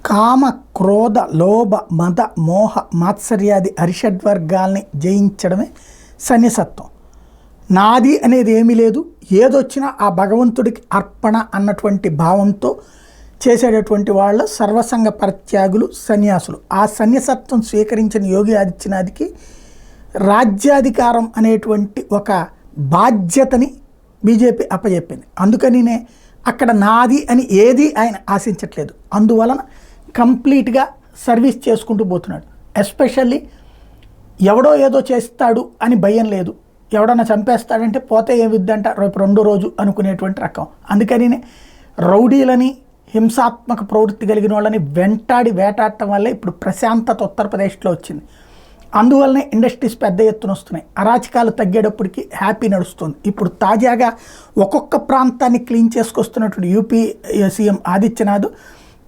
కామ క్రోధ లోభ మద మోహ మాత్సర్యాది అరిషడ్వర్గాల్ని జయించడమే సన్యసత్వం. నాది అనేది ఏమీ లేదు, ఏదొచ్చినా ఆ భగవంతుడికి అర్పణ అన్నటువంటి భావంతో చేసేటటువంటి వాళ్ళ సర్వసంగ పరిత్యాగులు సన్యాసులు. ఆ సన్యసత్వం స్వీకరించిన యోగి ఆదిత్యనాథ్కి రాజ్యాధికారం అనేటువంటి ఒక బాధ్యతని బీజేపీ అప్పచెప్పింది. అందుకనినే అక్కడ నాది అని ఏది ఆయన ఆశించట్లేదు. అందువలన కంప్లీట్గా సర్వీస్ చేసుకుంటూ పోతున్నాడు. ఎస్పెషల్లీ ఎవడో ఏదో చేస్తాడు అని భయం లేదు. ఎవడన్నా చంపేస్తాడంటే పోతే ఏమిద్దంట రేపు రెండో రోజు అనుకునేటువంటి రకం. అందుకని రౌడీలని హింసాత్మక ప్రవృత్తి కలిగిన వాళ్ళని వెంటాడి వేటాడటం వల్లే ఇప్పుడు ప్రశాంతత ఉత్తరప్రదేశ్లో వచ్చింది. అందువల్లనే ఇండస్ట్రీస్ పెద్ద ఎత్తున వస్తున్నాయి. అరాచకాలు తగ్గేటప్పటికి హ్యాపీ నడుస్తుంది. ఇప్పుడు తాజాగా ఒక్కొక్క ప్రాంతాన్ని క్లీన్ చేసుకొస్తున్నటువంటి యూపీ సీఎం ఆదిత్యనాథ్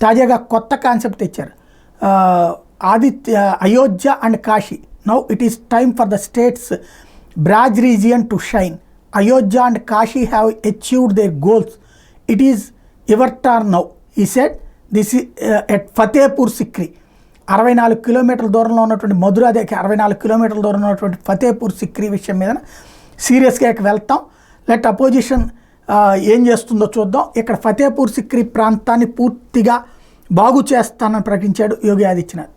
తాజాగా కొత్త కాన్సెప్ట్ తెచ్చారు. Ayodhya and Kashi, now it is time for the state's Braj region to shine. Ayodhya and Kashi have achieved their goals. It is your turn now he said. This at Fatehpur Sikri, 64 కిలోమీటర్ల దూరంలో ఉన్నటువంటి మధురాదేకి 64 కిలోమీటర్ల దూరంలో ఉన్నటువంటి ఫతేపూర్ సిక్రీ విషయం మీద సీరియస్గా వెళ్తాం. లెట్ అపోజిషన్ ఏం చేస్తుందో చూద్దాం. ఇక్కడ ఫతేపూర్ సిక్రీ ప్రాంతాన్ని పూర్తిగా బాగు చేస్తానని ప్రకటించాడు యోగి ఆదిత్యనాథ్.